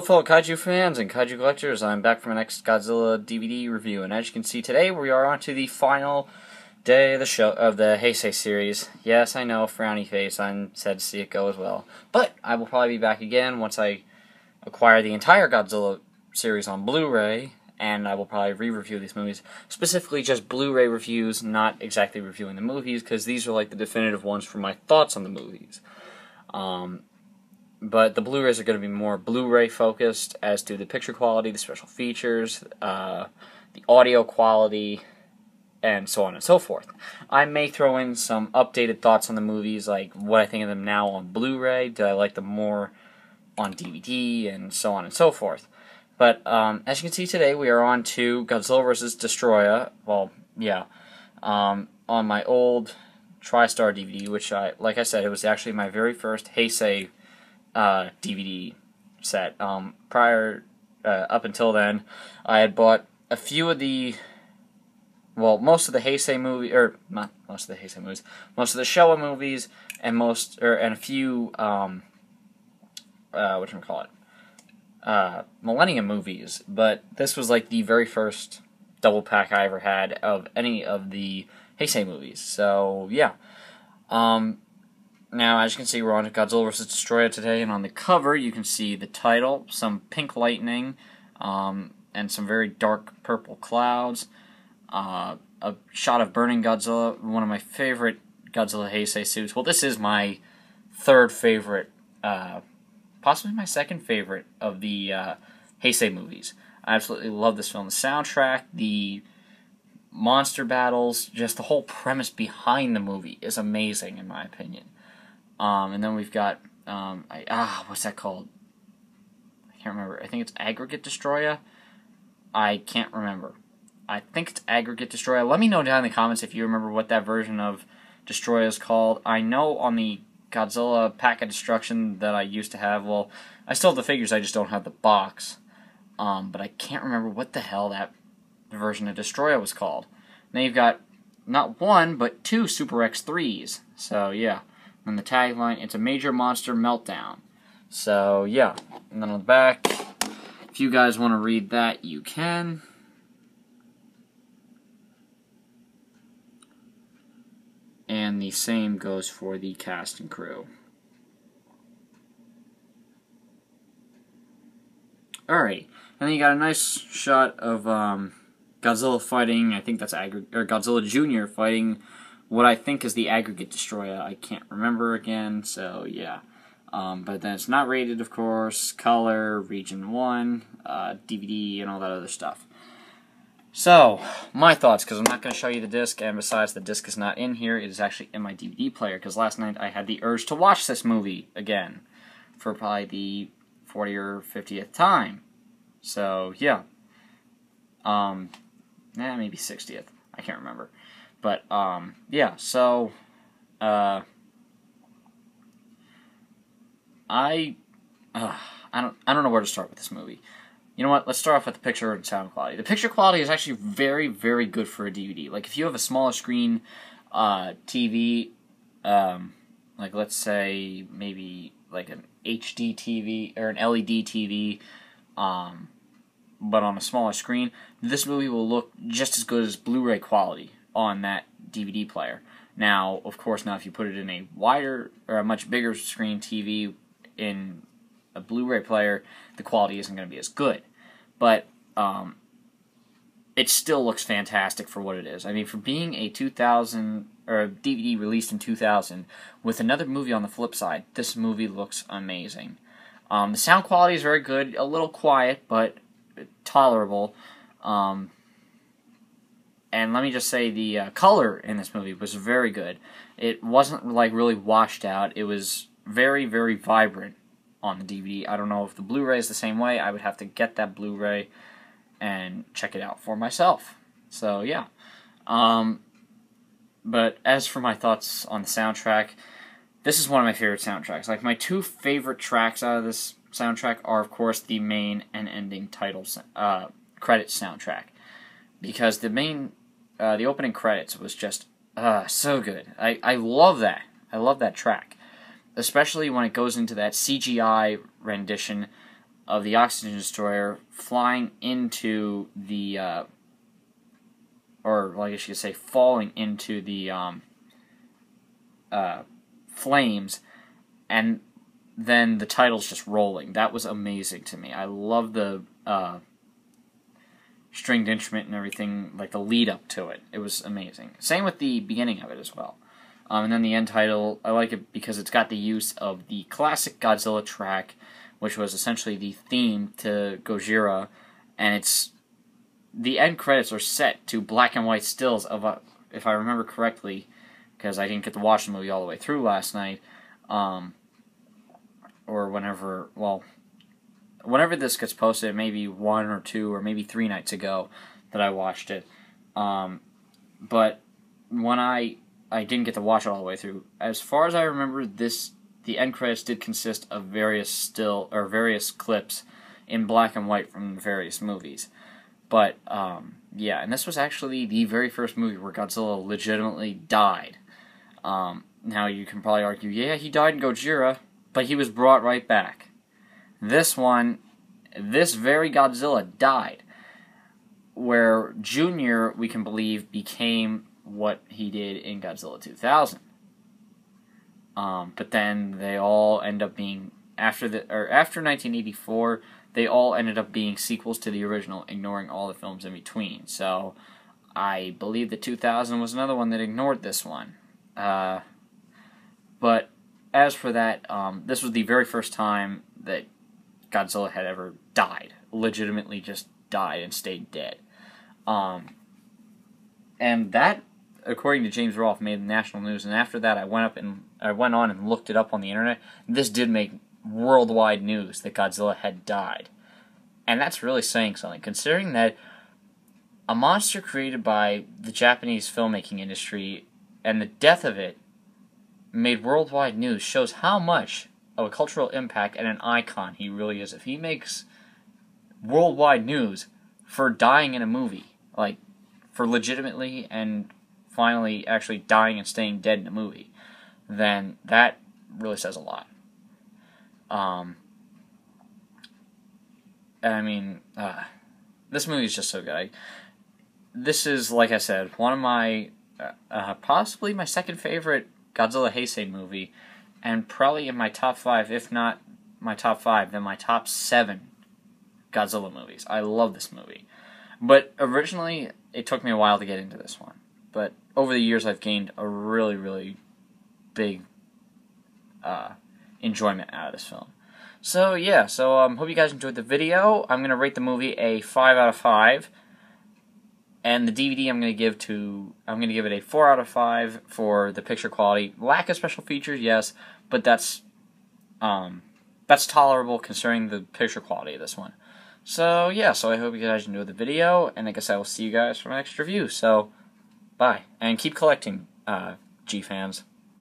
Fellow Kaiju fans and Kaiju collectors, I'm back for my next Godzilla DVD review, and as you can see today, we are on to the final day of the show of the Heisei series. Yes, I know, frowny face, I'm sad to see it go as well. But I will probably be back again once I acquire the entire Godzilla series on Blu-ray, and I will probably re-review these movies. Specifically just Blu-ray reviews, not exactly reviewing the movies, because these are like the definitive ones for my thoughts on the movies. But the Blu-rays are going to be more Blu-ray focused as to the picture quality, the special features, the audio quality, and so on and so forth. I may throw in some updated thoughts on the movies, like what I think of them now on Blu-ray, do I like them more on DVD, and so on and so forth. But as you can see today, we are on to Godzilla vs. Destoroyah. Well, yeah, on my old TriStar DVD, which like I said, it was actually my very first Heisei DVD set. Up until then, I had bought a few of the, most of the Heisei movie, or not most of the Heisei movies, most of the Showa movies, and and a few, Millennium movies. But this was like the very first double pack I ever had of any of the Heisei movies. So yeah. Now, as you can see, we're on to Godzilla vs. Destoroyah today, and on the cover, you can see the title, some pink lightning, and some very dark purple clouds, a shot of burning Godzilla, one of my favorite Godzilla Heisei suits. Well, this is my third favorite, possibly my second favorite of the Heisei movies. I absolutely love this film. The soundtrack, the monster battles, just the whole premise behind the movie is amazing, in my opinion. And then we've got, what's that called? I can't remember. I think it's Aggregate Destoroyah? I can't remember. I think it's Aggregate Destoroyah. Let me know down in the comments if you remember what that version of Destoroyah is called. I know on the Godzilla Pack of Destruction that I used to have, well, I still have the figures, I just don't have the box. But I can't remember what the hell that version of Destoroyah was called. And then you've got not one, but two Super X3s. So, yeah. And the tagline, it's a major monster meltdown. So, yeah. And then on the back, if you guys want to read that, you can. And the same goes for the cast and crew. Alright. And then you got a nice shot of Godzilla fighting, I think that's Godzilla Jr. fighting what I think is the Aggregate Destoroyah. I can't remember again, so yeah. But then it's not rated, of course, color, region 1, DVD, and all that other stuff. So, my thoughts, because I'm not going to show you the disc, and besides, the disc is not in here, it is actually in my DVD player, because last night I had the urge to watch this movie again, for probably the 40th or 50th time. So, yeah. Maybe 60th. I can't remember. But, yeah, so, I don't know where to start with this movie. You know what, let's start off with the picture and sound quality. The picture quality is actually very, very good for a DVD. Like, if you have a smaller screen, TV, like, let's say, maybe, like, an HD TV, or an LED TV, but on a smaller screen, this movie will look just as good as Blu-ray quality on that DVD player. Now, of course, if you put it in a wider, or a much bigger screen TV in a Blu-ray player, the quality isn't going to be as good. But, it still looks fantastic for what it is. I mean, for being a 2000, or a DVD released in 2000, with another movie on the flip side, this movie looks amazing. The sound quality is very good, a little quiet, but tolerable. And let me just say, the color in this movie was very good. It wasn't, like, really washed out. It was very, very vibrant on the DVD. I don't know if the Blu-ray is the same way. I would have to get that Blu-ray and check it out for myself. So, yeah. But as for my thoughts on the soundtrack, this is one of my favorite soundtracks. Like, my two favorite tracks out of this soundtrack are, of course, the main and ending titles, credits soundtrack. Because the opening credits was just so good. I love that. I love that track. Especially when it goes into that CGI rendition of the oxygen destroyer flying into the, or like I should say, falling into the flames, and then the title's just rolling. That was amazing to me. I love the stringed instrument and everything, like the lead up to it. It was amazing. Same with the beginning of it as well. And then the end title, I like it because it's got the use of the classic Godzilla track, which was essentially the theme to Gojira, and the end credits are set to black and white stills of, if I remember correctly, because I didn't get to watch the movie all the way through last night, or whenever this gets posted, maybe 1 or 2 or maybe 3 nights ago that I watched it. But when I didn't get to watch it all the way through, as far as I remember, the end credits did consist of various clips in black and white from various movies. But yeah, and this was actually the very first movie where Godzilla legitimately died. Now you can probably argue, yeah, he died in Gojira, but he was brought right back. This very Godzilla died, where Junior, we can believe, became what he did in Godzilla 2000. But then they all end up being, after 1984, they all ended up being sequels to the original, ignoring all the films in between. So I believe that 2000 was another one that ignored this one. But as for that, this was the very first time that Godzilla had ever died. Legitimately just died and stayed dead. And that, according to James Rolfe, made the national news. And after that, I went on and looked it up on the internet. This did make worldwide news that Godzilla had died. And that's really saying something, considering that a monster created by the Japanese filmmaking industry and the death of it made worldwide news shows how much of a cultural impact and an icon he really is. If he makes worldwide news for dying in a movie, like for legitimately and finally actually dying and staying dead in a movie, then that really says a lot. I mean, this movie is just so good. This is, like I said, one of my, possibly my second favorite Godzilla Heisei movie, and probably in my top 5, if not my top 5, then my top 7 Godzilla movies. I love this movie. But originally, it took me a while to get into this one. But over the years, I've gained a really, really big enjoyment out of this film. So yeah, hope you guys enjoyed the video. I'm gonna rate the movie a 5 out of 5, and the DVD I'm gonna give it a 4 out of 5 for the picture quality. Lack of special features, yes, but that's tolerable considering the picture quality of this one. So yeah, I hope you guys enjoyed the video, and I guess I will see you guys for my next review. So bye, and keep collecting, G fans.